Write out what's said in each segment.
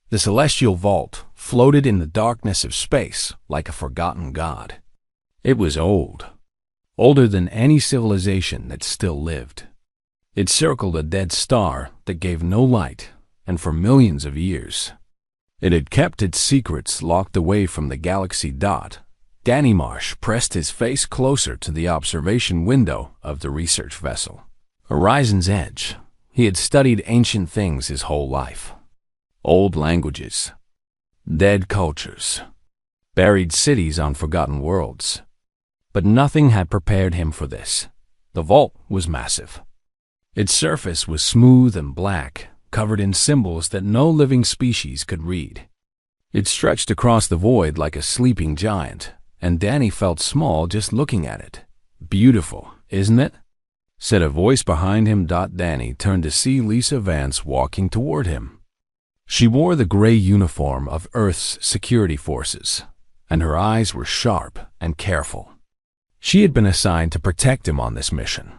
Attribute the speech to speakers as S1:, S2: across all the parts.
S1: The celestial vault floated in the darkness of space like a forgotten god. It was old, older than any civilization that still lived. It circled a dead star that gave no light, and for millions of years, it had kept its secrets locked away from the galaxy. Danny Marsh pressed his face closer to the observation window of the research vessel. Horizon's edge. He had studied ancient things his whole life. Old languages, dead cultures, buried cities on forgotten worlds. But nothing had prepared him for this. The vault was massive. Its surface was smooth and black, covered in symbols that no living species could read. It stretched across the void like a sleeping giant, and Danny felt small just looking at it. "Beautiful, isn't it?" said a voice behind him. Danny turned to see Lisa Vance walking toward him. She wore the gray uniform of Earth's security forces, and her eyes were sharp and careful. She had been assigned to protect him on this mission,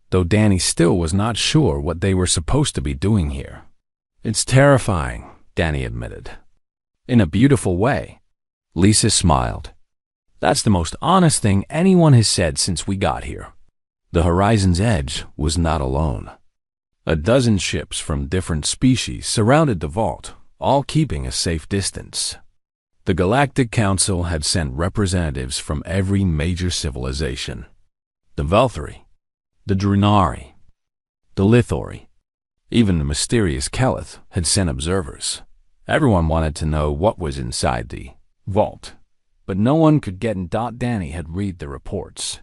S1: though Danny still was not sure what they were supposed to be doing here. "It's terrifying," Danny admitted. "In a beautiful way." Lisa smiled. "That's the most honest thing anyone has said since we got here." The Horizon's Edge was not alone. A dozen ships from different species surrounded the vault, all keeping a safe distance. The Galactic Council had sent representatives from every major civilization. The Velthori, the Drenari, the Lithori, even the mysterious Keleth had sent observers. Everyone wanted to know what was inside the vault, but no one could get in. Danny had read the reports.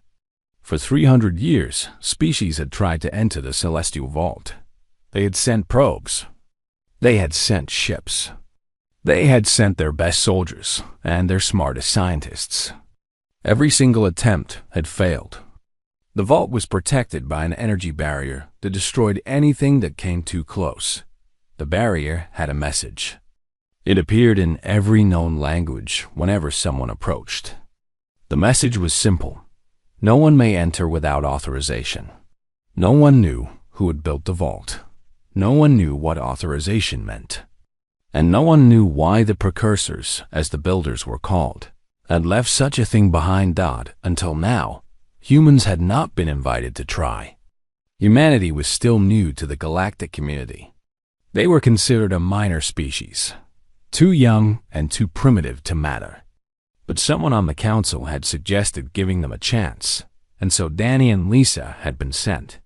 S1: For 300 years, species had tried to enter the celestial vault. They had sent probes. They had sent ships. They had sent their best soldiers and their smartest scientists. Every single attempt had failed. The vault was protected by an energy barrier that destroyed anything that came too close. The barrier had a message. It appeared in every known language whenever someone approached. The message was simple. No one may enter without authorization. No one knew who had built the vault. No one knew what authorization meant. And no one knew why the precursors, as the builders were called, had left such a thing behind. Until now, humans had not been invited to try. Humanity was still new to the galactic community. They were considered a minor species, too young and too primitive to matter. But someone on the council had suggested giving them a chance, and so Danny and Lisa had been sent.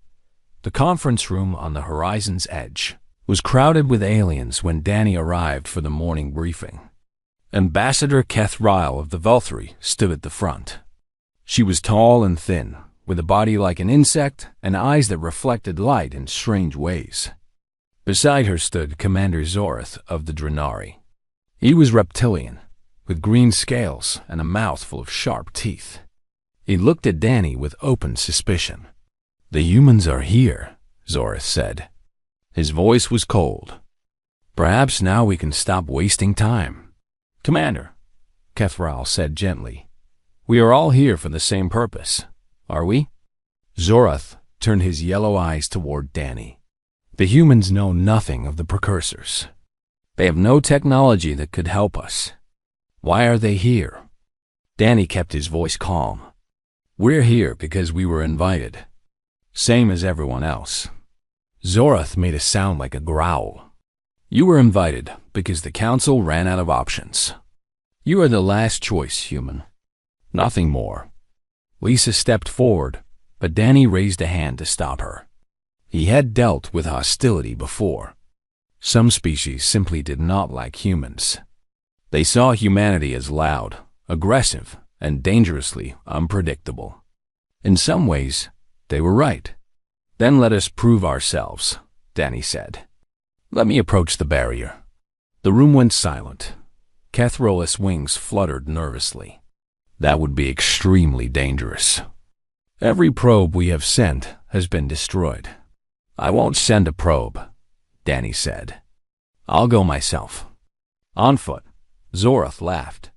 S1: The conference room on the Horizon's Edge was crowded with aliens when Danny arrived for the morning briefing. Ambassador Keth Ryle of the Velthori stood at the front. She was tall and thin, with a body like an insect and eyes that reflected light in strange ways. Beside her stood Commander Zorath of the Drenari. He was reptilian, with green scales and a mouth full of sharp teeth. He looked at Danny with open suspicion. "The humans are here," Zorath said. His voice was cold. "Perhaps now we can stop wasting time." "Commander," Keth Ryle said gently, "we are all here for the same purpose, are we?" Zorath turned his yellow eyes toward Danny. "The humans know nothing of the precursors. They have no technology that could help us. Why are they here?" Danny kept his voice calm. "We're here because we were invited, same as everyone else." Zorath made a sound like a growl. "You were invited because the council ran out of options. You are the last choice, human. Nothing more." Lisa stepped forward, but Danny raised a hand to stop her. He had dealt with hostility before. Some species simply did not like humans. They saw humanity as loud, aggressive, and dangerously unpredictable. In some ways, they were right. "Then let us prove ourselves," Danny said. "Let me approach the barrier." The room went silent. Kethrolus' wings fluttered nervously. "That would be extremely dangerous. Every probe we have sent has been destroyed." "I won't send a probe," Danny said. "I'll go myself." "On foot," Zorath laughed.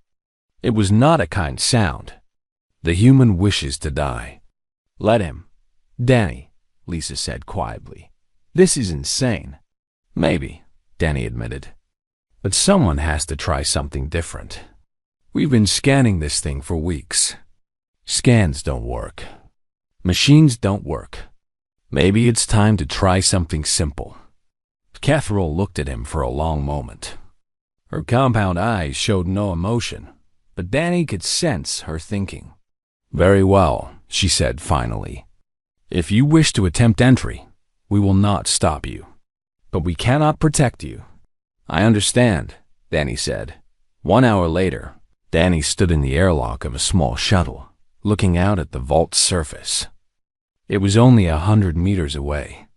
S1: It was not a kind sound. "The human wishes to die." "Let him." "Danny," Lisa said quietly. "This is insane." "Maybe," Danny admitted. But someone has to try something different. We've been scanning this thing for weeks. Scans don't work. Machines don't work. Maybe it's time to try something simple. Catherall looked at him for a long moment. Her compound eyes showed no emotion, but Danny could sense her thinking. "Very well," she said finally. "If you wish to attempt entry, we will not stop you. But we cannot protect you." "I understand," Danny said. 1 hour later, Danny stood in the airlock of a small shuttle, looking out at the vault's surface. It was only 100 meters away.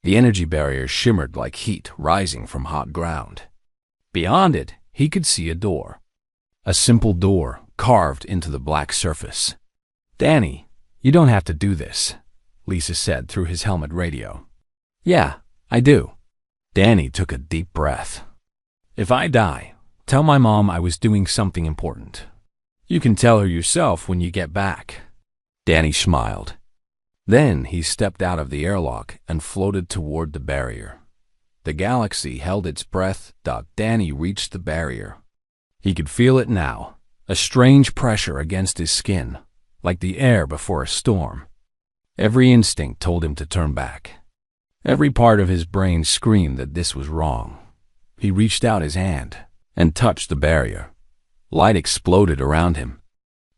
S1: The energy barrier shimmered like heat rising from hot ground. Beyond it, he could see a door. A simple door carved into the black surface. "Danny, you don't have to do this," Lisa said through his helmet radio. "Yeah, I do." Danny took a deep breath. "If I die, tell my mom I was doing something important. You can tell her yourself when you get back." Danny smiled. Then he stepped out of the airlock and floated toward the barrier. The galaxy held its breath. Danny reached the barrier. He could feel it now, a strange pressure against his skin, like the air before a storm. Every instinct told him to turn back. Every part of his brain screamed that this was wrong. He reached out his hand and touched the barrier. Light exploded around him.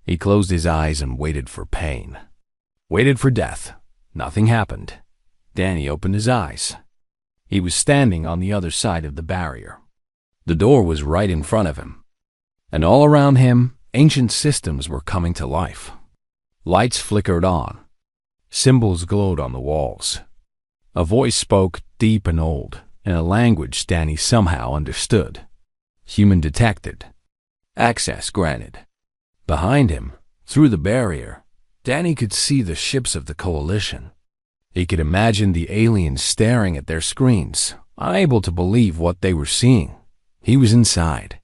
S1: He closed his eyes and waited for pain. Waited for death. Nothing happened. Danny opened his eyes. He was standing on the other side of the barrier. The door was right in front of him. And all around him, ancient systems were coming to life. Lights flickered on. Symbols glowed on the walls. A voice spoke, deep and old, in a language Danny somehow understood. Human detected. Access granted. Behind him, through the barrier, Danny could see the ships of the Coalition. He could imagine the aliens staring at their screens, unable to believe what they were seeing. He was inside.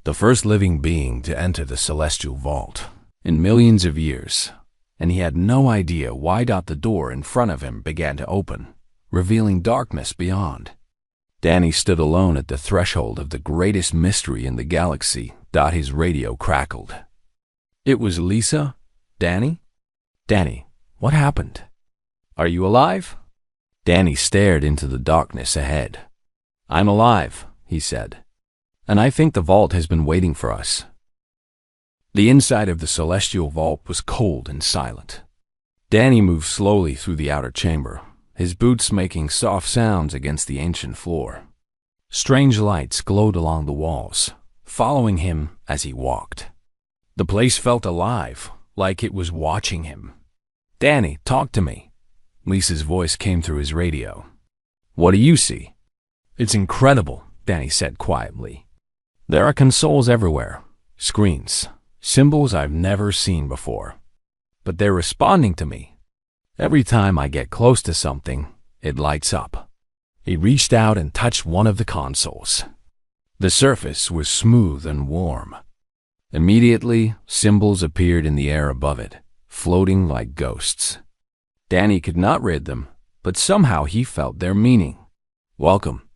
S1: The first living being to enter the celestial vault in millions of years, and he had no idea why. The door in front of him began to open, revealing darkness beyond. Danny stood alone at the threshold of the greatest mystery in the galaxy. His radio crackled. It was Lisa? Danny? Danny, what happened? Are you alive? Danny stared into the darkness ahead. I'm alive, he said. And I think the vault has been waiting for us. The inside of the celestial vault was cold and silent. Danny moved slowly through the outer chamber, his boots making soft sounds against the ancient floor. Strange lights glowed along the walls, following him as he walked. The place felt alive, like it was watching him. Danny, talk to me. Lisa's voice came through his radio. What do you see? It's incredible, Danny said quietly. There are consoles everywhere, screens, symbols I've never seen before. But they're responding to me. Every time I get close to something, it lights up. He reached out and touched one of the consoles. The surface was smooth and warm. Immediately, symbols appeared in the air above it, floating like ghosts. Danny could not read them, but somehow he felt their meaning. Welcome.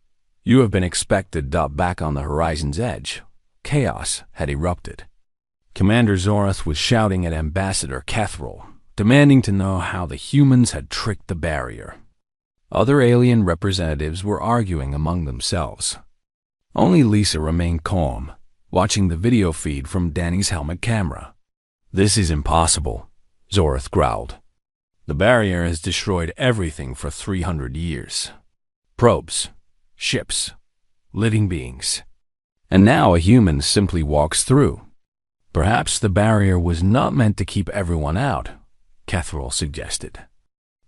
S1: You have been expected. Back on the horizon's edge, chaos had erupted. Commander Zorath was shouting at Ambassador Catherall, demanding to know how the humans had tricked the barrier. Other alien representatives were arguing among themselves. Only Lisa remained calm, watching the video feed from Danny's helmet camera. This is impossible, Zorath growled. The barrier has destroyed everything for 300 years. Probes, ships, living beings. And now a human simply walks through. Perhaps the barrier was not meant to keep everyone out, Catherall suggested.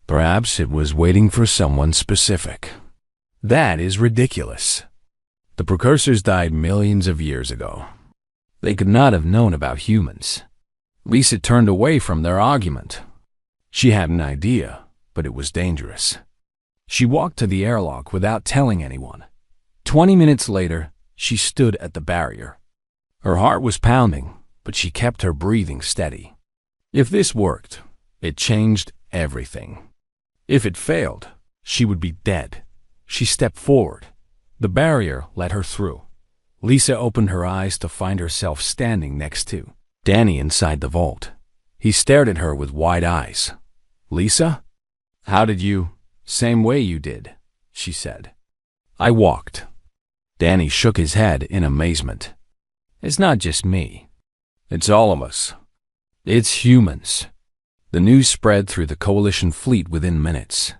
S1: Perhaps it was waiting for someone specific. That is ridiculous. The precursors died millions of years ago. They could not have known about humans. Lisa turned away from their argument. She had an idea, but it was dangerous. She walked to the airlock without telling anyone. 20 minutes later, she stood at the barrier. Her heart was pounding, but she kept her breathing steady. If this worked, it changed everything. If it failed, she would be dead. She stepped forward. The barrier let her through. Lisa opened her eyes to find herself standing next to Danny inside the vault. He stared at her with wide eyes. "Lisa? How did you—" "Same way you did," she said. "I walked." Danny shook his head in amazement. "It's not just me. It's all of us. It's humans." The news spread through the Coalition fleet within minutes.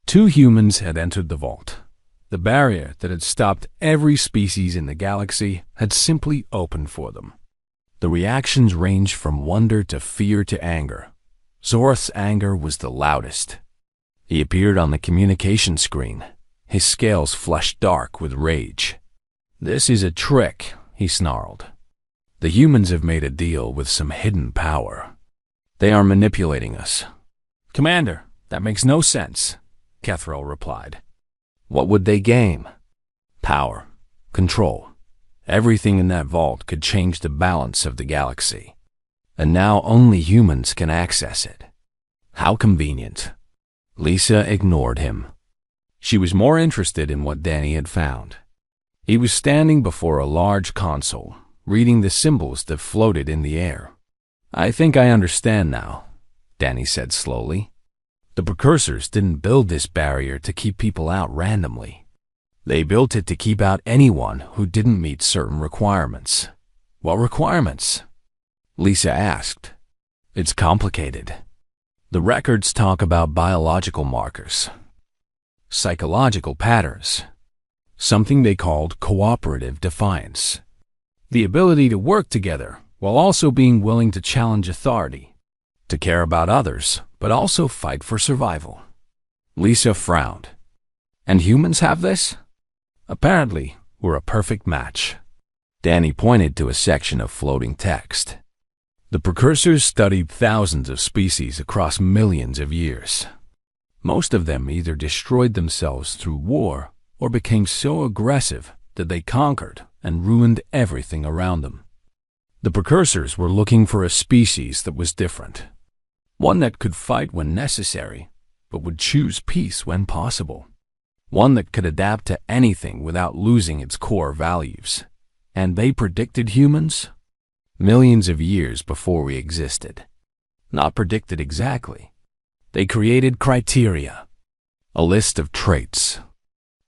S1: 2 humans had entered the vault. The barrier that had stopped every species in the galaxy had simply opened for them. The reactions ranged from wonder to fear to anger. Zorath's anger was the loudest. He appeared on the communication screen, his scales flushed dark with rage. "This is a trick," he snarled. "The humans have made a deal with some hidden power. They are manipulating us." "Commander, that makes no sense," Kethril replied. "What would they gain?" "Power. Control. Everything in that vault could change the balance of the galaxy. And now only humans can access it. How convenient." Lisa ignored him. She was more interested in what Danny had found. He was standing before a large console, reading the symbols that floated in the air. "I think I understand now," Danny said slowly. "The precursors didn't build this barrier to keep people out randomly. They built it to keep out anyone who didn't meet certain requirements." "What requirements?" Lisa asked. "It's complicated. The records talk about biological markers, psychological patterns, something they called cooperative defiance. The ability to work together while also being willing to challenge authority, to care about others, but also fight for survival." Lisa frowned. "And humans have this?" "Apparently, we're a perfect match." Danny pointed to a section of floating text. "The precursors studied thousands of species across millions of years. Most of them either destroyed themselves through war or became so aggressive that they conquered and ruined everything around them. The precursors were looking for a species that was different, one that could fight when necessary, but would choose peace when possible, one that could adapt to anything without losing its core values. And they predicted humans millions of years before we existed. Not predicted exactly. They created criteria, a list of traits.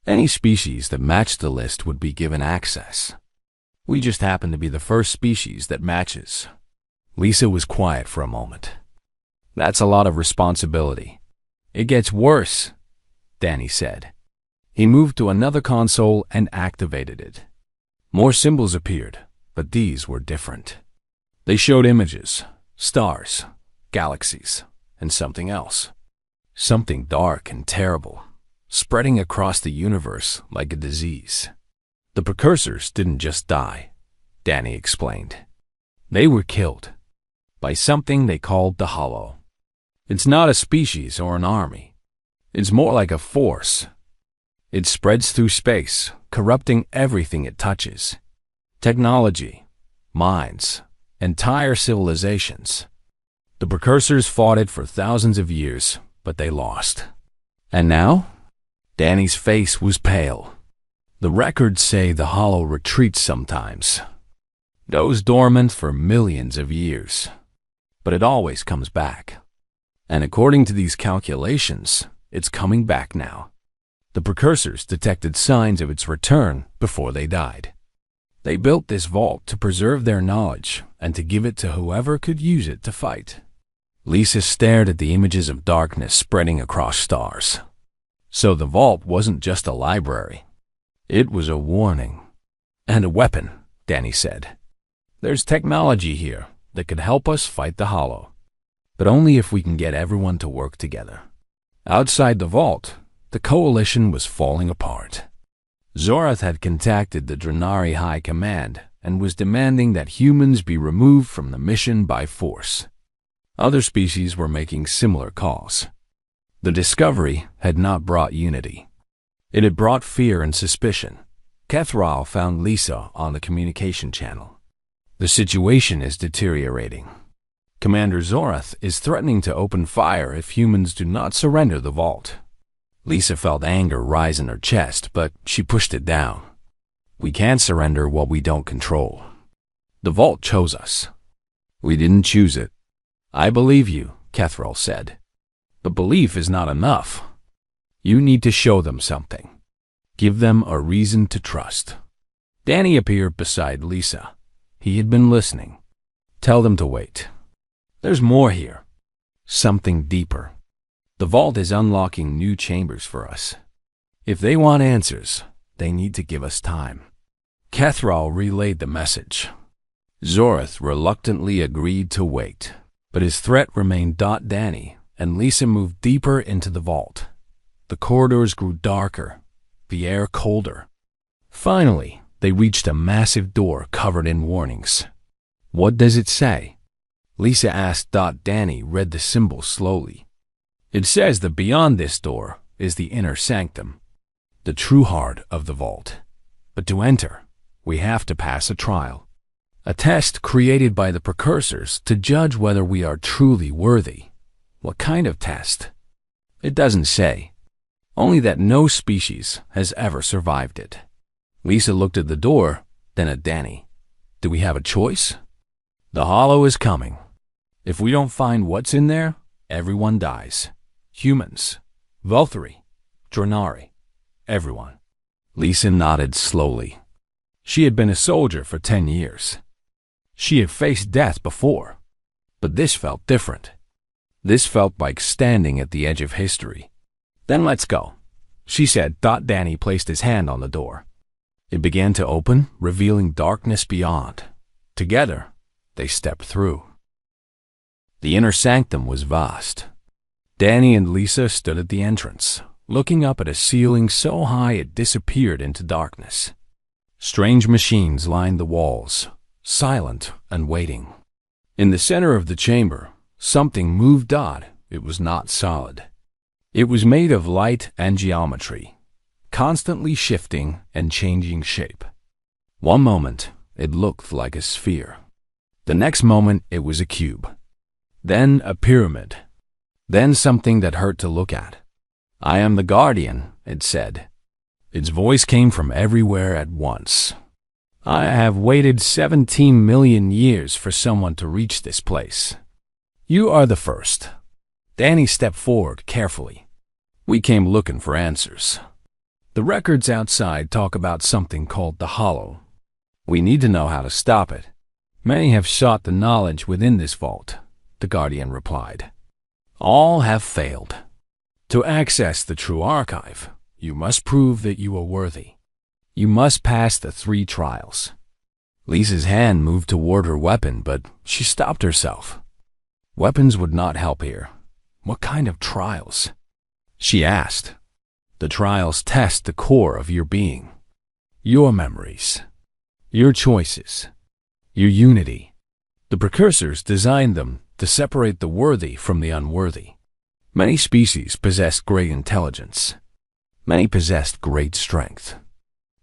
S1: Any species that matched the list would be given access. We just happen to be the first species that matches." Lisa was quiet for a moment. "That's a lot of responsibility." "It gets worse," Danny said. He moved to another console and activated it. More symbols appeared, but these were different. They showed images, stars, galaxies, and something else. Something dark and terrible, spreading across the universe like a disease. "The precursors didn't just die," Danny explained. "They were killed by something they called the Hollow. It's not a species or an army. It's more like a force. It spreads through space, corrupting everything it touches. Technology, minds, entire civilizations. The precursors fought it for thousands of years, but they lost. And now?" Danny's face was pale. "The records say the Hollow retreats sometimes, goes dormant for millions of years, but it always comes back. And according to these calculations, it's coming back now. The precursors detected signs of its return before they died. They built this vault to preserve their knowledge and to give it to whoever could use it to fight." Lisa stared at the images of darkness spreading across stars. So the vault wasn't just a library. It was a warning. "And a weapon," Danny said. "There's technology here that could help us fight the Hollow, but only if we can get everyone to work together." Outside the vault, the Coalition was falling apart. Zorath had contacted the Drenari High Command and was demanding that humans be removed from the mission by force. Other species were making similar calls. The discovery had not brought unity. It had brought fear and suspicion. Kethril found Lisa on the communication channel. "The situation is deteriorating. Commander Zorath is threatening to open fire if humans do not surrender the vault." Lisa felt anger rise in her chest, but she pushed it down. We can't surrender what we don't control. The vault chose us. We didn't choose it. I believe you, Kethril said. But belief is not enough. You need to show them something. Give them a reason to trust. Danny appeared beside Lisa. He had been listening. Tell them to wait. There's more here. Something deeper. The vault is unlocking new chambers for us. If they want answers, they need to give us time. Kethril relayed the message. Zorith reluctantly agreed to wait, but his threat remained. Danny and Lisa moved deeper into the vault. The corridors grew darker, the air colder. Finally, they reached a massive door covered in warnings. What does it say? Lisa asked. Danny read the symbol slowly. It says that beyond this door is the inner sanctum, the true heart of the vault. But to enter, we have to pass a trial. A test created by the precursors to judge whether we are truly worthy. What kind of test? It doesn't say. Only that no species has ever survived it. Lisa looked at the door, then at Danny. Do we have a choice? The Hollow is coming. If we don't find what's in there, everyone dies. Humans, Volthari, Dronari, everyone. Lisa nodded slowly. She had been a soldier for 10 years. She had faced death before, but this felt different. This felt like standing at the edge of history. Then let's go, she said. Danny placed his hand on the door. It began to open, revealing darkness beyond. Together, they stepped through. The inner sanctum was vast. Danny and Lisa stood at the entrance, looking up at a ceiling so high it disappeared into darkness. Strange machines lined the walls, silent and waiting. In the center of the chamber, something moved. It was not solid. It was made of light and geometry, constantly shifting and changing shape. One moment, it looked like a sphere. The next moment, it was a cube. Then a pyramid. Then something that hurt to look at. I am the Guardian, it said. Its voice came from everywhere at once. I have waited 17 million years for someone to reach this place. You are the first. Danny stepped forward carefully. We came looking for answers. The records outside talk about something called the Hollow. We need to know how to stop it. Many have sought the knowledge within this vault, the Guardian replied. All have failed. To access the true archive, you must prove that you are worthy. You must pass the 3 trials. Lisa's hand moved toward her weapon, but she stopped herself. Weapons would not help here. What kind of trials? She asked. The trials test the core of your being. Your memories. Your choices. Your unity. The precursors designed them to separate the worthy from the unworthy. Many species possessed great intelligence. Many possessed great strength.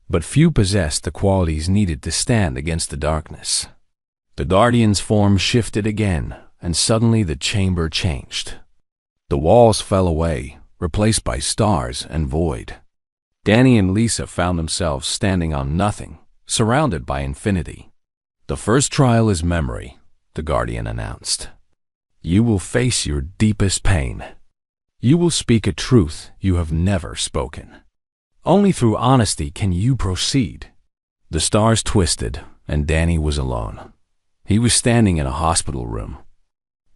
S1: But few possessed the qualities needed to stand against the darkness. The Guardian's form shifted again, and suddenly the chamber changed. The walls fell away, replaced by stars and void. Danny and Lisa found themselves standing on nothing, surrounded by infinity. The first trial is memory, the Guardian announced. You will face your deepest pain. You will speak a truth you have never spoken. Only through honesty can you proceed. The stars twisted, and Danny was alone. He was standing in a hospital room.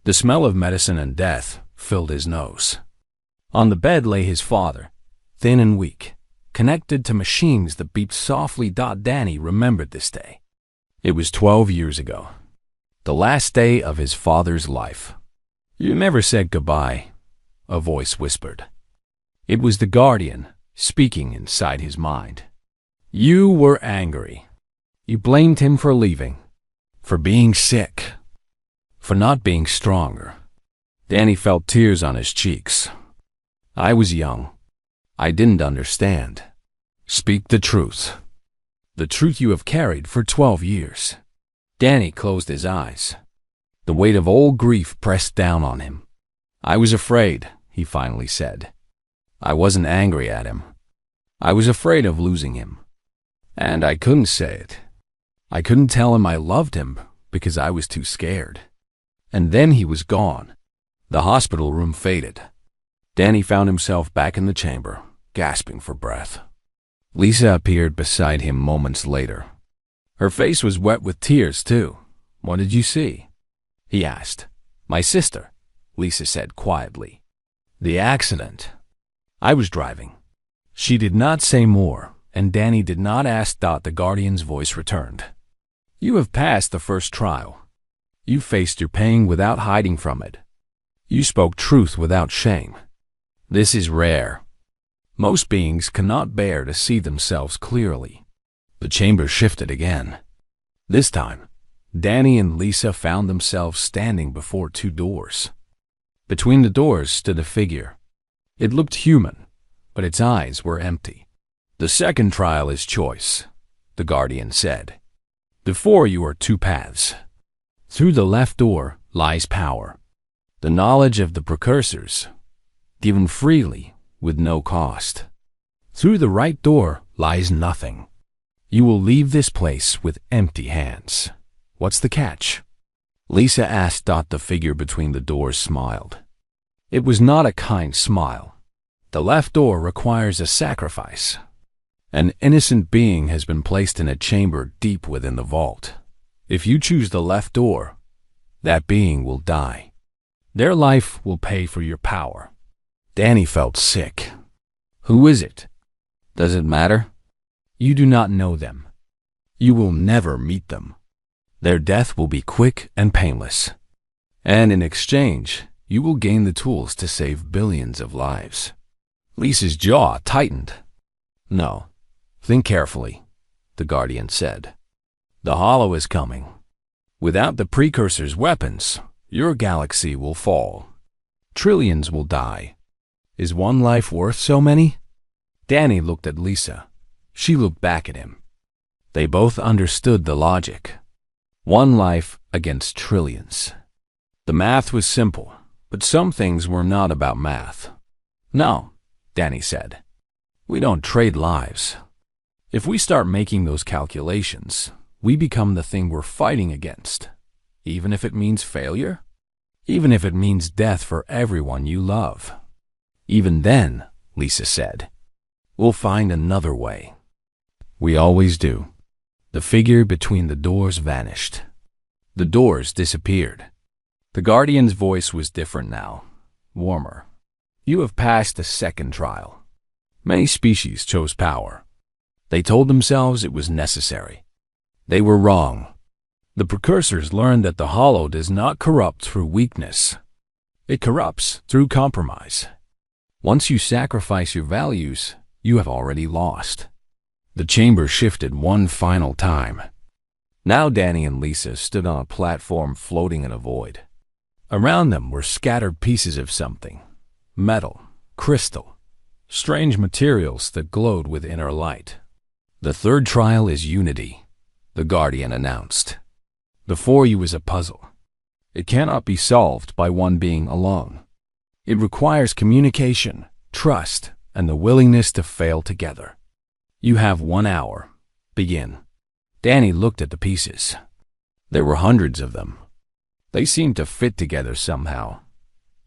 S1: The smell of medicine and death filled his nose. On the bed lay his father, thin and weak, connected to machines that beeped softly. Danny remembered this day. It was 12 years ago, the last day of his father's life. You never said goodbye, a voice whispered. It was the Guardian, speaking inside his mind. You were angry. You blamed him for leaving, for being sick, for not being stronger. Danny felt tears on his cheeks. I was young. I didn't understand. Speak the truth. The truth you have carried for 12 years. Danny closed his eyes. The weight of old grief pressed down on him. I was afraid, he finally said. I wasn't angry at him. I was afraid of losing him. And I couldn't say it. I couldn't tell him I loved him because I was too scared. And then he was gone. The hospital room faded. Danny found himself back in the chamber, gasping for breath. Lisa appeared beside him moments later. Her face was wet with tears, too. "What did you see?" he asked. "My sister," Lisa said quietly. "The accident. I was driving." She did not say more, and Danny did not ask. The guardian's voice returned. "You have passed the first trial. You faced your pain without hiding from it. You spoke truth without shame. This is rare. Most beings cannot bear to see themselves clearly." The chamber shifted again. This time, Danny and Lisa found themselves standing before two doors. Between the doors stood a figure. It looked human, but its eyes were empty. "The second trial is choice," the guardian said. "Before you are two paths. Through the left door lies power, the knowledge of the precursors, given freely with no cost. Through the right door lies nothing. You will leave this place with empty hands. What's the catch?" Lisa asked. The figure between the doors smiled. It was not a kind smile. "The left door requires a sacrifice. An innocent being has been placed in a chamber deep within the vault. If you choose the left door, that being will die. Their life will pay for your power." Danny felt sick. "Who is it? Does it matter?" "You do not know them. You will never meet them. Their death will be quick and painless. And in exchange, you will gain the tools to save billions of lives." Lisa's jaw tightened. "No. Think carefully," the guardian said. "The Hollow is coming. Without the precursor's weapons, your galaxy will fall. Trillions will die. Is one life worth so many?" Danny looked at Lisa. She looked back at him. They both understood the logic. One life against trillions. The math was simple, but some things were not about math. "No," Danny said. "We don't trade lives. If we start making those calculations, we become the thing we're fighting against, even if it means failure, even if it means death for everyone you love. Even then," Lisa said, "we'll find another way. We always do." The figure between the doors vanished. The doors disappeared. The guardian's voice was different now, warmer. "You have passed the second trial. Many species chose power. They told themselves it was necessary. They were wrong. The precursors learned that the Hollow does not corrupt through weakness. It corrupts through compromise. Once you sacrifice your values, you have already lost." The chamber shifted one final time. Now Danny and Lisa stood on a platform floating in a void. Around them were scattered pieces of something. Metal, crystal, strange materials that glowed with inner light. "The third trial is unity," the guardian announced. "Before you is a puzzle. It cannot be solved by one being alone. It requires communication, trust, and the willingness to fail together. You have 1 hour. Begin." Danny looked at the pieces. There were hundreds of them. They seemed to fit together somehow,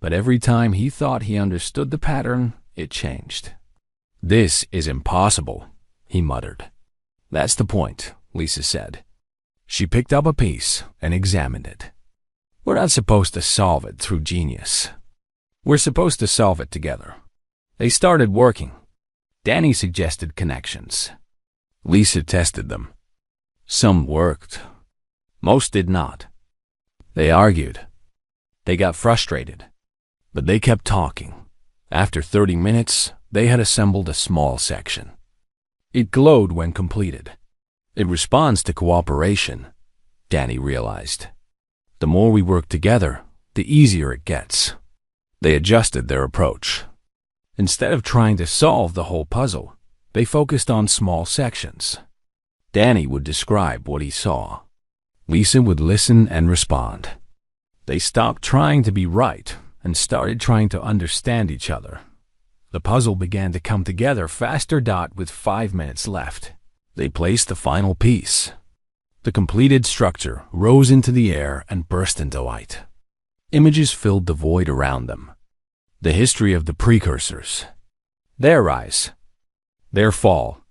S1: but every time he thought he understood the pattern, it changed. "This is impossible," he muttered. "That's the point," Lisa said. She picked up a piece and examined it. "We're not supposed to solve it through genius. We're supposed to solve it together." They started working. Danny suggested connections. Lisa tested them. Some worked. Most did not. They argued. They got frustrated. But they kept talking. After 30 minutes, they had assembled a small section. It glowed when completed. It responds to cooperation, Danny realized. The more we work together, the easier it gets. They adjusted their approach. Instead of trying to solve the whole puzzle, they focused on small sections. Danny would describe what he saw. Lisa would listen and respond. They stopped trying to be right and started trying to understand each other. The puzzle began to come together faster. With 5 minutes left, They placed the final piece. The completed structure rose into the air and burst into light. Images filled the void around them. The history of the precursors. Their rise. Their fall.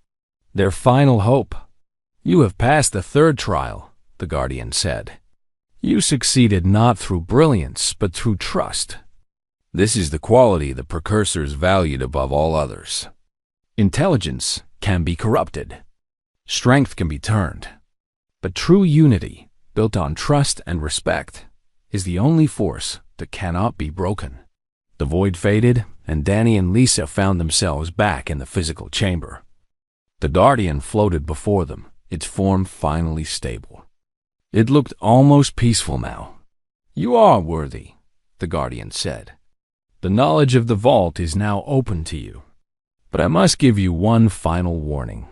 S1: Their final hope. You have passed the third trial, the Guardian said. You succeeded not through brilliance, but through trust. This is the quality the precursors valued above all others. Intelligence can be corrupted. Strength can be turned. But true unity, built on trust and respect, is the only force that cannot be broken. The void faded, and Danny and Lisa found themselves back in the physical chamber. The Guardian floated before them, its form finally stable. It looked almost peaceful now. You are worthy, the Guardian said. The knowledge of the vault is now open to you. But I must give you one final warning.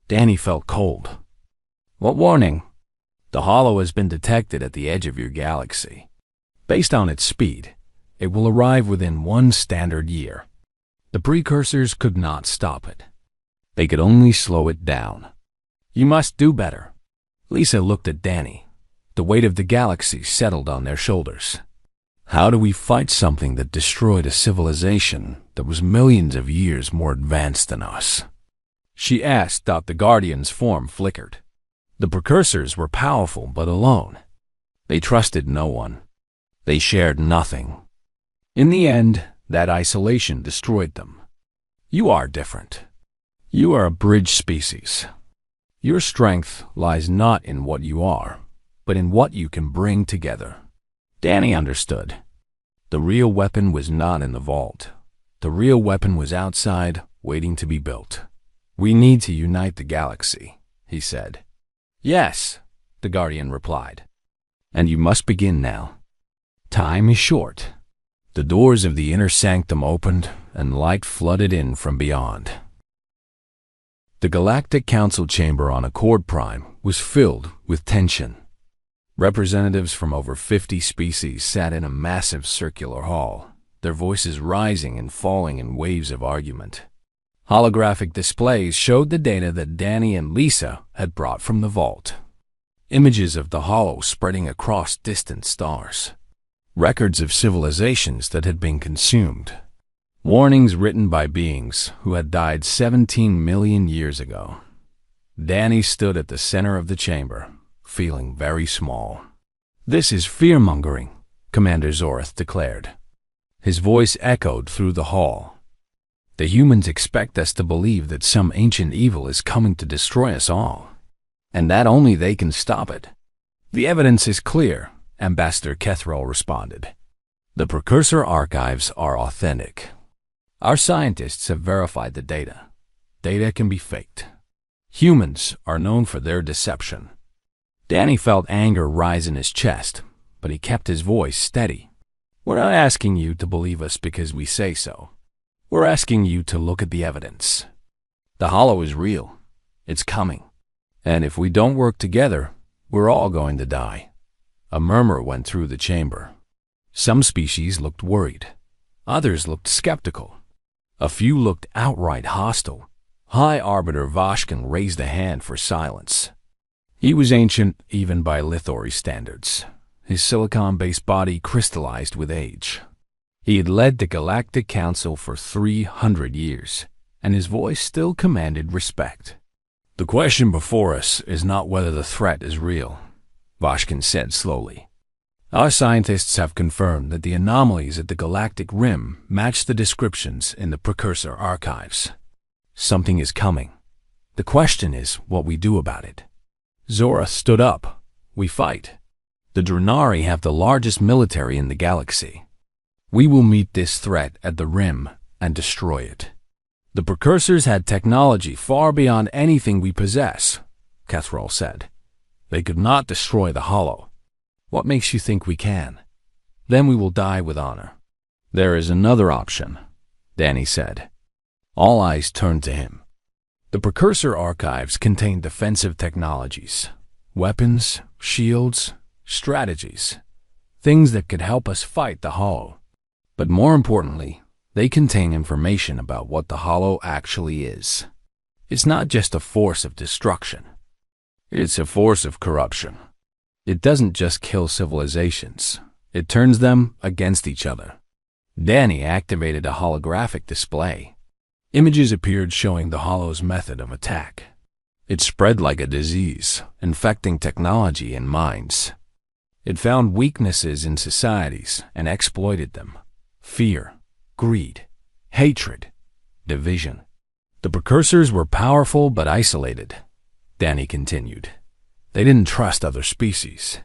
S1: Danny felt cold. What warning? The hollow has been detected at the edge of your galaxy. Based on its speed, it will arrive within 1 standard year. The precursors could not stop it. They could only slow it down. You must do better. Lisa looked at Danny. The weight of the galaxy settled on their shoulders. How do we fight something that destroyed a civilization that was millions of years more advanced than us? She asked. The Guardian's form flickered. The precursors were powerful but alone. They trusted no one. They shared nothing. In the end, that isolation destroyed them. You are different. You are a bridge species. Your strength lies not in what you are, but in what you can bring together. Danny understood. The real weapon was not in the vault. The real weapon was outside, waiting to be built. We need to unite the galaxy, he said. Yes, the Guardian replied. And you must begin now. Time is short. The doors of the inner sanctum opened, and light flooded in from beyond. The Galactic Council chamber on Accord Prime was filled with tension. Representatives from over 50 species sat in a massive circular hall, their voices rising and falling in waves of argument. Holographic displays showed the data that Danny and Lisa had brought from the vault. Images of the hollow spreading across distant stars. Records of civilizations that had been consumed. Warnings written by beings who had died 17 million years ago. Danny stood at the center of the chamber, feeling very small. This is fear-mongering, Commander Zorath declared. His voice echoed through the hall. The humans expect us to believe that some ancient evil is coming to destroy us all, and that only they can stop it. The evidence is clear, Ambassador Kethrel responded. The precursor archives are authentic. Our scientists have verified the data. Data can be faked. Humans are known for their deception. Danny felt anger rise in his chest, but he kept his voice steady. We're not asking you to believe us because we say so. We're asking you to look at the evidence. The hollow is real. It's coming. And if we don't work together, we're all going to die. A murmur went through the chamber. Some species looked worried. Others looked skeptical. A few looked outright hostile. High Arbiter Vashkin raised a hand for silence. He was ancient even by Lithori standards. His silicon-based body crystallized with age. He had led the Galactic Council for 300 years, and his voice still commanded respect. The question before us is not whether the threat is real, Vashkin said slowly. Our scientists have confirmed that the anomalies at the galactic rim match the descriptions in the precursor archives. Something is coming. The question is what we do about it. Zora stood up. We fight. The Drenari have the largest military in the galaxy. We will meet this threat at the rim and destroy it. The precursors had technology far beyond anything we possess, Kethrel said. They could not destroy the hollow. What makes you think we can? Then we will die with honor. There is another option, Danny said. All eyes turned to him. The precursor archives contained defensive technologies, weapons, shields, strategies, things that could help us fight the hollow. But more importantly, they contain information about what the hollow actually is. It's not just a force of destruction. It's a force of corruption. It doesn't just kill civilizations. It turns them against each other. Danny activated a holographic display. Images appeared showing the Hollow's method of attack. It spread like a disease, infecting technology and minds. It found weaknesses in societies and exploited them. Fear, greed, hatred, division. The precursors were powerful but isolated, Danny continued. They didn't trust other species.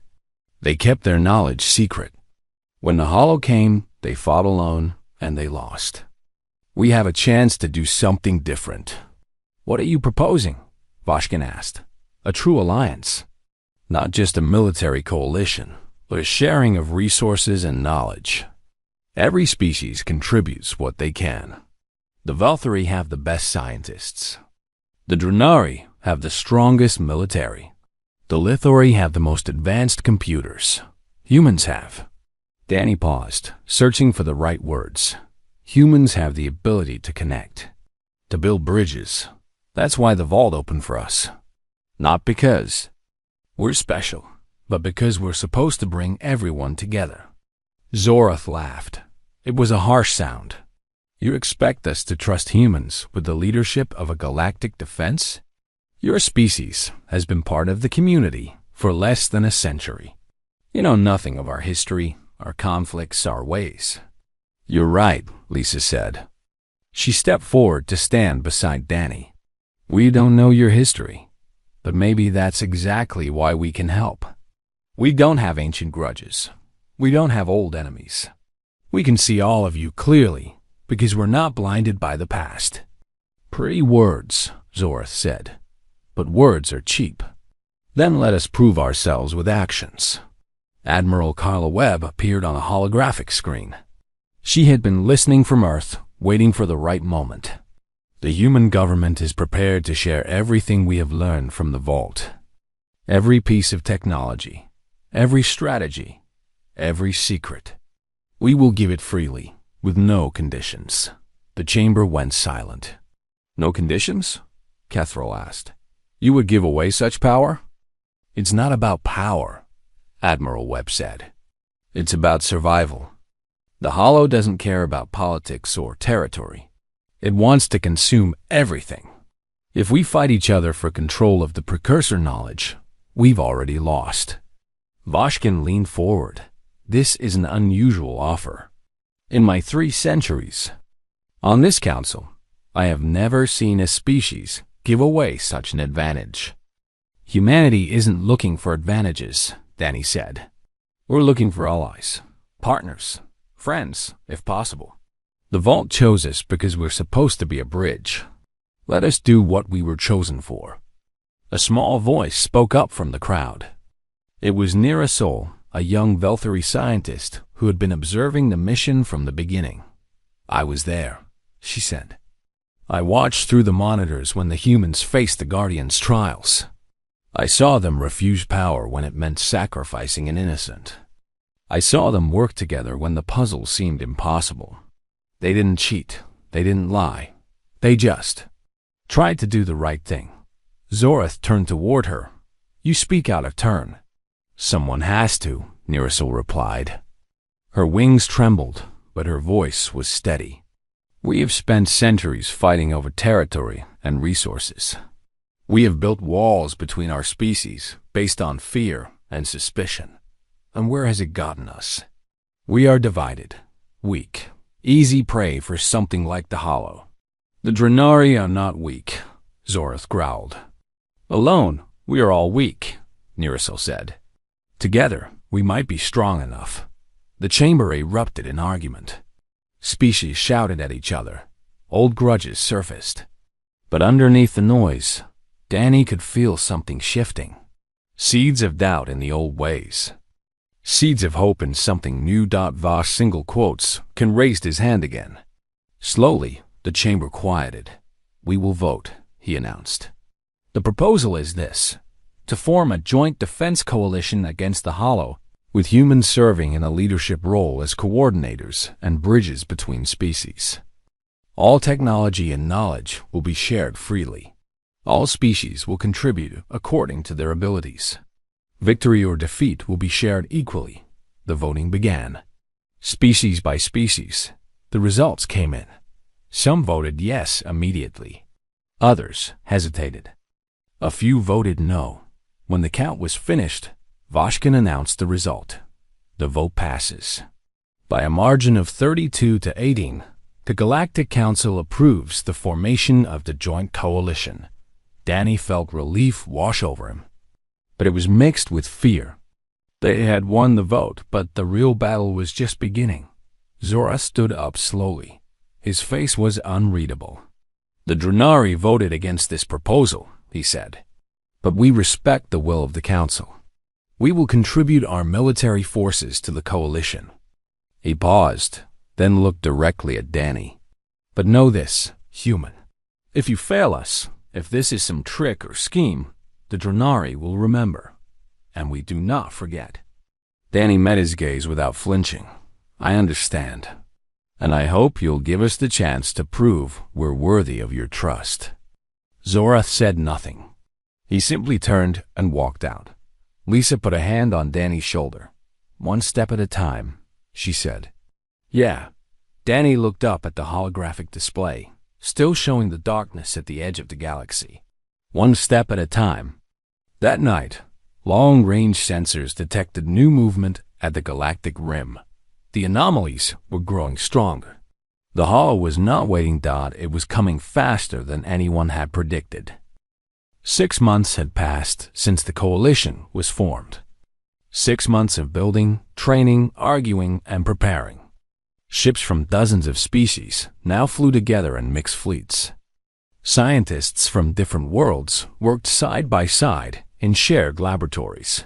S1: They kept their knowledge secret. When the Hollow came, they fought alone, and they lost. We have a chance to do something different. What are you proposing? Voshkin asked. A true alliance. Not just a military coalition, but a sharing of resources and knowledge. Every species contributes what they can. The Valkyrie have the best scientists. The Drenari have the strongest military. The Lithori have the most advanced computers. Humans have. Danny paused, searching for the right words. Humans have the ability to connect, to build bridges. That's why the vault opened for us. Not because we're special, but because we're supposed to bring everyone together. Zorath laughed. It was a harsh sound. You expect us to trust humans with the leadership of a galactic defense? Your species has been part of the community for less than a century. You know nothing of our history, our conflicts, our ways. You're right, Lisa said. She stepped forward to stand beside Danny. We don't know your history, but maybe that's exactly why we can help. We don't have ancient grudges. We don't have old enemies. We can see all of you clearly because we're not blinded by the past. Pretty words, Zorath said, but words are cheap. Then let us prove ourselves with actions. Admiral Carla Webb appeared on a holographic screen. She had been listening from Earth, waiting for the right moment. The human government is prepared to share everything we have learned from the vault. Every piece of technology, every strategy, every secret. We will give it freely, with no conditions. The chamber went silent. No conditions? Kethril asked. You would give away such power? It's not about power, Admiral Webb said. It's about survival. The Hollow doesn't care about politics or territory. It wants to consume everything. If we fight each other for control of the precursor knowledge, we've already lost. Voshkin leaned forward. This is an unusual offer. In my 3 centuries, on this council, I have never seen a species give away such an advantage. Humanity isn't looking for advantages, Danny said. We're looking for allies, partners, friends, if possible. The vault chose us because we're supposed to be a bridge. Let us do what we were chosen for. A small voice spoke up from the crowd. It was Nirasol, a young Velthari scientist who had been observing the mission from the beginning. I was there, she said. I watched through the monitors when the humans faced the Guardians' trials. I saw them refuse power when it meant sacrificing an innocent. I saw them work together when the puzzle seemed impossible. They didn't cheat. They didn't lie. They just tried to do the right thing. Zorath turned toward her. You speak out of turn. Someone has to, Nirasol replied. Her wings trembled, but her voice was steady. We have spent centuries fighting over territory and resources. We have built walls between our species based on fear and suspicion. And where has it gotten us? We are divided, weak, easy prey for something like the Hollow. The Drenari are not weak, Zorath growled. Alone, we are all weak, Nirasol said. Together, we might be strong enough. The chamber erupted in argument. Species shouted at each other. Old grudges surfaced. But underneath the noise, Danny could feel something shifting. Seeds of doubt in the old ways. Seeds of hope in something new. Vosh single quotes can raised his hand again. Slowly, the chamber quieted. We will vote, he announced. The proposal is this: to form a joint defense coalition against the Hollow, with humans serving in a leadership role as coordinators and bridges between species. All technology and knowledge will be shared freely. All species will contribute according to their abilities. Victory or defeat will be shared equally. The voting began. Species by species, the results came in. Some voted yes immediately. Others hesitated. A few voted no. When the count was finished, Voshkin announced the result. The vote passes. By a margin of 32 to 18, the Galactic Council approves the formation of the Joint Coalition. Danny felt relief wash over him, but it was mixed with fear. They had won the vote, but the real battle was just beginning. Zora stood up slowly. His face was unreadable. The Drenari voted against this proposal, he said. But we respect the will of the Council. We will contribute our military forces to the coalition. He paused, then looked directly at Danny. But know this, human. If you fail us, if this is some trick or scheme, the Drenari will remember, and we do not forget. Danny met his gaze without flinching. I understand, and I hope you'll give us the chance to prove we're worthy of your trust. Zora said nothing. He simply turned and walked out. Lisa put a hand on Danny's shoulder. One step at a time, she said. Yeah. Danny looked up at the holographic display, still showing the darkness at the edge of the galaxy. One step at a time. That night, long-range sensors detected new movement at the galactic rim. The anomalies were growing stronger. The Hollow was not waiting. It was coming faster than anyone had predicted. 6 months had passed since the coalition was formed. 6 months of building, training, arguing, and preparing. Ships from dozens of species now flew together in mixed fleets. Scientists from different worlds worked side by side in shared laboratories.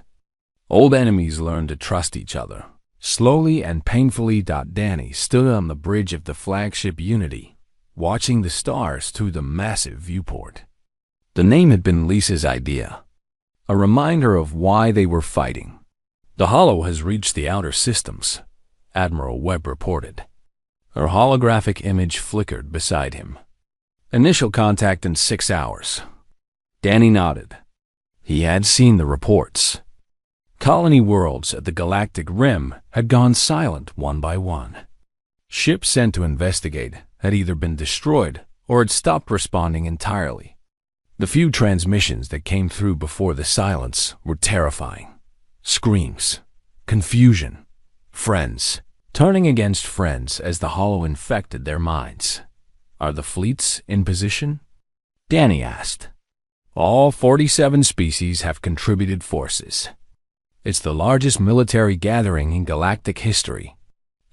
S1: Old enemies learned to trust each other. Slowly and painfully, Danny stood on the bridge of the flagship Unity, watching the stars through the massive viewport. The name had been Lisa's idea, a reminder of why they were fighting. The Hollow has reached the outer systems, Admiral Webb reported. Her holographic image flickered beside him. Initial contact in 6 hours. Danny nodded. He had seen the reports. Colony worlds at the galactic rim had gone silent one by one. Ships sent to investigate had either been destroyed or had stopped responding entirely. The few transmissions that came through before the silence were terrifying. Screams, confusion, friends turning against friends as the Hollow infected their minds. Are the fleets in position? Danny asked. All 47 species have contributed forces. It's the largest military gathering in galactic history.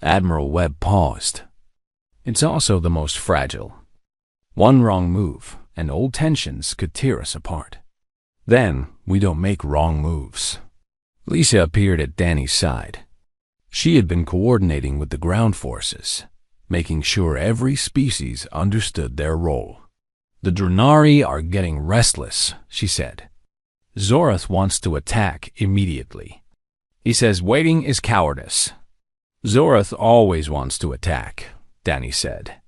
S1: Admiral Webb paused. It's also the most fragile. One wrong move, and old tensions could tear us apart. Then, we don't make wrong moves. Lisa appeared at Danny's side. She had been coordinating with the ground forces, making sure every species understood their role. The Drenari are getting restless, she said. Zorath wants to attack immediately. He says waiting is cowardice. Zorath always wants to attack, Danny said.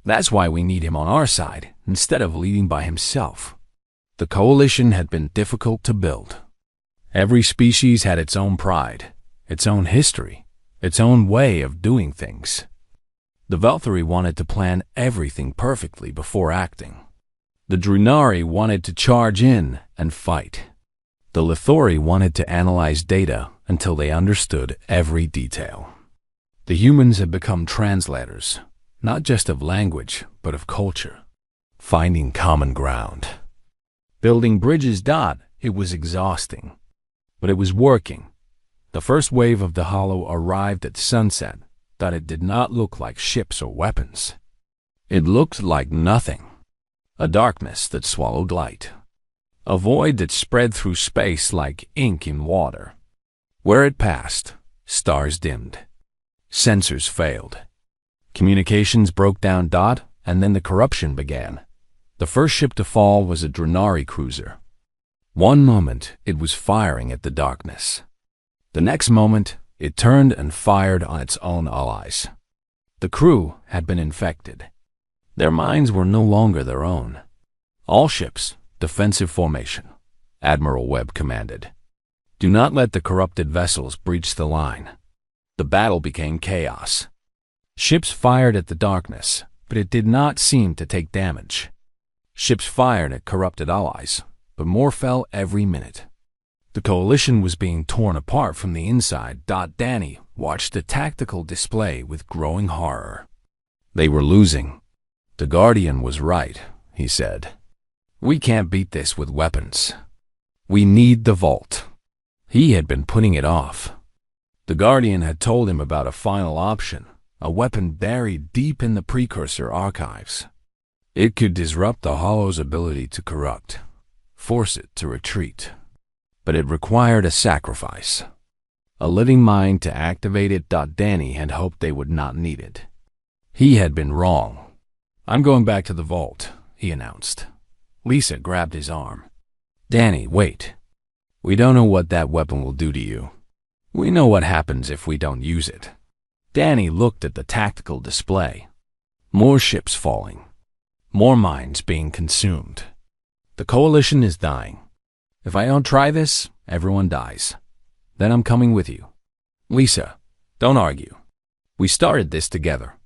S1: That's why we need him on our side, instead of leading by himself. The coalition had been difficult to build. Every species had its own pride, its own history, its own way of doing things. The Velthari wanted to plan everything perfectly before acting. The Drenari wanted to charge in and fight. The Lithori wanted to analyze data until they understood every detail. The humans had become translators, not just of language, but of culture, finding common ground. Building bridges. It was exhausting, but it was working. The first wave of the Hollow arrived at sunset. It did not look like ships or weapons. It looked like nothing. A darkness that swallowed light. A void that spread through space like ink in water. Where it passed, stars dimmed. Sensors failed. Communications broke down. And then the corruption began. The first ship to fall was a Drenari cruiser. One moment, it was firing at the darkness. The next moment, it turned and fired on its own allies. The crew had been infected. Their minds were no longer their own. All ships, Defensive formation, Admiral Webb commanded. Do not let the corrupted vessels breach the line. The battle became chaos. Ships fired at the darkness, but it did not seem to take damage. Ships fired at corrupted allies, but more fell every minute. The coalition was being torn apart from the inside. Danny watched the tactical display with growing horror. They were losing. The Guardian was right, he said. We can't beat this with weapons. We need the vault. He had been putting it off. The Guardian had told him about a final option, a weapon buried deep in the precursor archives. It could disrupt the Hollow's ability to corrupt, force it to retreat. But it required a sacrifice. A living mind to activate it. Danny had hoped they would not need it. He had been wrong. I'm going back to the vault, he announced. Lisa grabbed his arm. Danny, wait. We don't know what that weapon will do to you. We know what happens if we don't use it. Danny looked at the tactical display. More ships falling. More minds being consumed. The coalition is dying. If I don't try this, everyone dies. Then I'm coming with you. Lisa, don't argue. We started this together.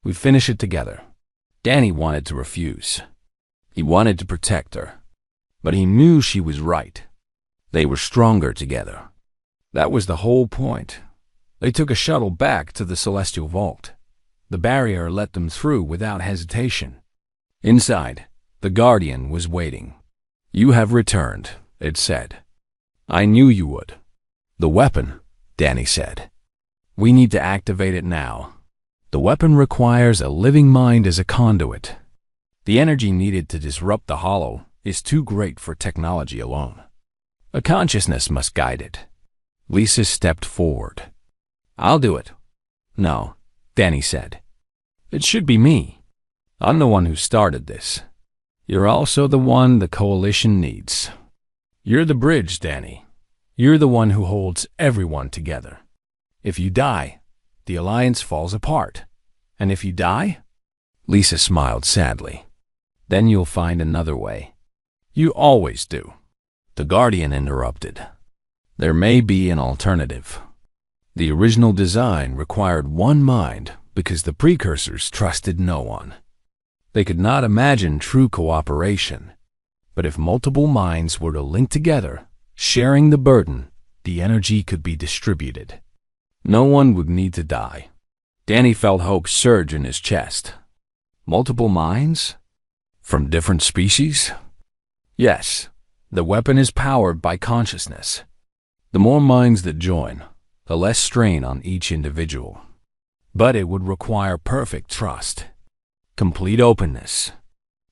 S1: We finish it together. Danny wanted to refuse. He wanted to protect her. But he knew she was right. They were stronger together. That was the whole point. They took a shuttle back to the Celestial Vault. The barrier let them through without hesitation. Inside, the Guardian was waiting. You have returned, it said. I knew you would. The weapon, Danny said. We need to activate it now. The weapon requires a living mind as a conduit. The energy needed to disrupt the Hollow is too great for technology alone. A consciousness must guide it. Lisa stepped forward. I'll do it. No, Danny said. It should be me. I'm the one who started this. You're also the one the coalition needs. You're the bridge, Danny. You're the one who holds everyone together. If you die, the alliance falls apart. And if you die? Lisa smiled sadly. Then you'll find another way. You always do. The Guardian interrupted. There may be an alternative. The original design required one mind because the precursors trusted no one. They could not imagine true cooperation. But if multiple minds were to link together, sharing the burden, the energy could be distributed. No one would need to die. Danny felt hope surge in his chest. Multiple minds? From different species? Yes, the weapon is powered by consciousness. The more minds that join, the less strain on each individual. But it would require perfect trust, complete openness.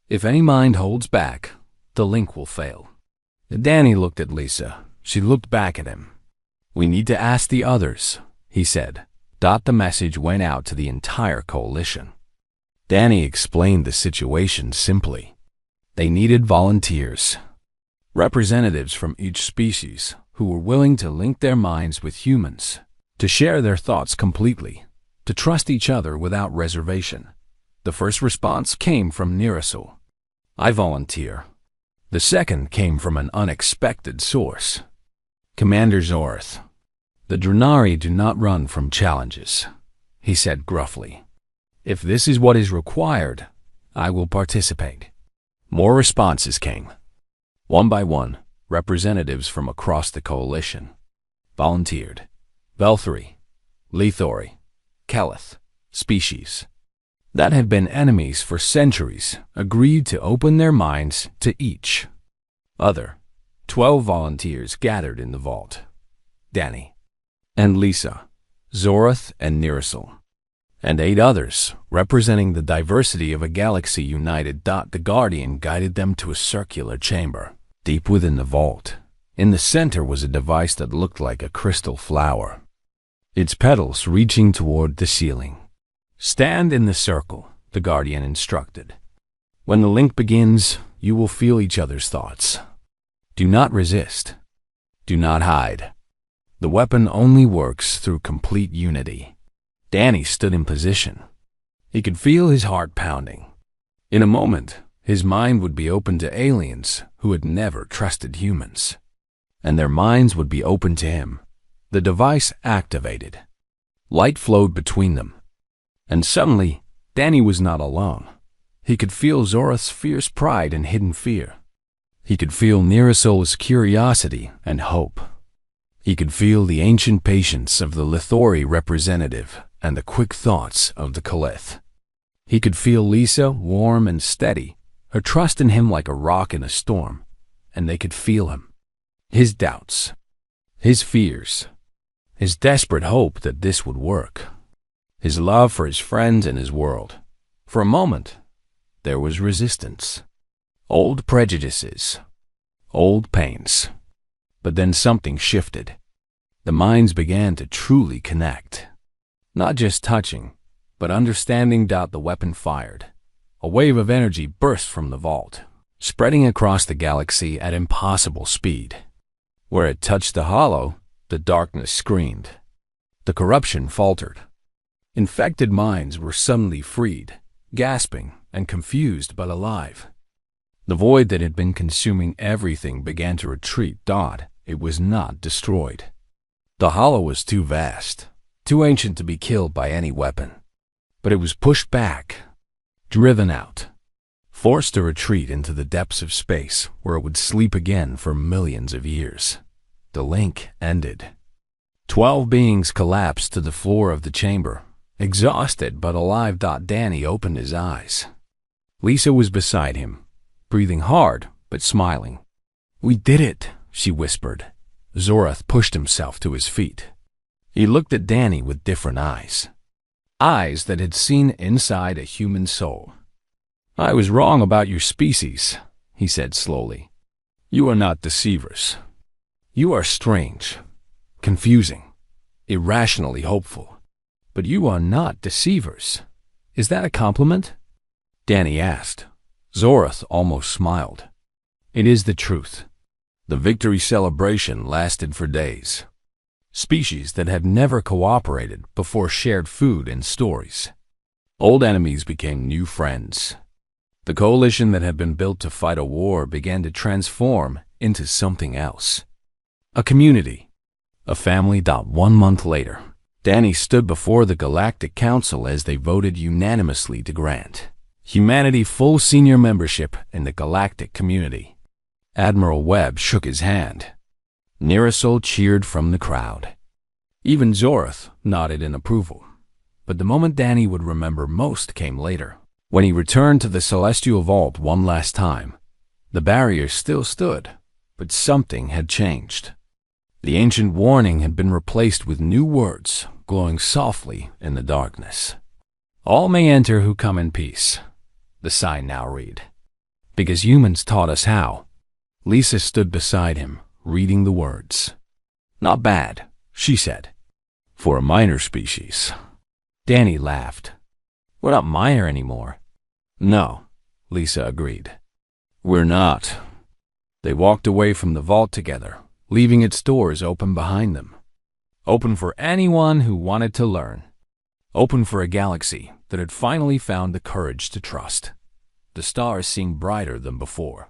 S1: If any mind holds back, the link will fail. Danny looked at Lisa. She looked back at him. We need to ask the others, he said. The message went out to the entire coalition. Danny explained the situation simply. They needed volunteers, representatives from each species who were willing to link their minds with humans, to share their thoughts completely, to trust each other without reservation. The first response came from Nirasul. I volunteer. The second came from an unexpected source. Commander Zorath. The Drenari do not run from challenges, he said gruffly. If this is what is required, I will participate. More responses came. One by one, representatives from across the coalition volunteered. Belthri, Lethori, Keleth, species that had been enemies for centuries agreed to open their minds to each. Other 12 volunteers gathered in the vault. Danny and Lisa, Zorath and Nirasul, and 8 others representing the diversity of a galaxy united. The Guardian guided them to a circular chamber deep within the vault. In the center was a device that looked like a crystal flower, its petals reaching toward the ceiling. Stand in the circle, the Guardian instructed. When the link begins, you will feel each other's thoughts. Do not resist. Do not hide. The weapon only works through complete unity. Danny stood in position. He could feel his heart pounding. In a moment, His mind would be open to aliens who had never trusted humans. And their minds would be open to him. The device activated. Light flowed between them. And suddenly, Danny was not alone. He could feel Zorath's fierce pride and hidden fear. He could feel Nirasol's curiosity and hope. He could feel the ancient patience of the Lithori representative and the quick thoughts of the Caliph. He could feel Lisa warm and steady, her trust in him like a rock in a storm, and they could feel him. His doubts, his fears, his desperate hope that this would work, his love for his friends and his world. For a moment, there was resistance. Old prejudices, old pains. But then something shifted. The minds began to truly connect. Not just touching, but understanding. The weapon fired. A wave of energy burst from the vault, spreading across the galaxy at impossible speed. Where it touched the hollow, the darkness screamed. The corruption faltered. Infected minds were suddenly freed, gasping and confused but alive. The void that had been consuming everything began to retreat. It was not destroyed. The hollow was too vast, too ancient to be killed by any weapon. But it was pushed back, driven out, forced to retreat into the depths of space where it would sleep again for millions of years. The link ended. 12 beings collapsed to the floor of the chamber, exhausted but alive. Danny opened his eyes. Lisa was beside him, breathing hard but smiling. "We did it," she whispered. Zorath pushed himself to his feet. He looked at Danny with different eyes. Eyes that had seen inside a human soul. "I was wrong about your species," he said slowly. "You are not deceivers. You are strange, confusing, irrationally hopeful. But you are not deceivers. Is that a compliment?" Danny asked. Zorath almost smiled. "It is the truth." The victory celebration lasted for days. Species that had never cooperated before shared food and stories. Old enemies became new friends. The coalition that had been built to fight a war began to transform into something else. A community. A family. 1 month later, Danny stood before the Galactic Council as they voted unanimously to grant humanity full senior membership in the galactic community. Admiral Webb shook his hand. Nirasol cheered from the crowd. Even Zorath nodded in approval. But the moment Danny would remember most came later. When he returned to the Celestial Vault one last time, the barrier still stood, but something had changed. The ancient warning had been replaced with new words, glowing softly in the darkness. "All may enter who come in peace," the sign now read. "Because humans taught us how." Lisa stood beside him, reading the words. "Not bad," she said. "For a minor species." Danny laughed. "We're not minor anymore." "No," Lisa agreed. "We're not." They walked away from the vault together, leaving its doors open behind them. Open for anyone who wanted to learn. Open for a galaxy that had finally found the courage to trust. The stars seemed brighter than before.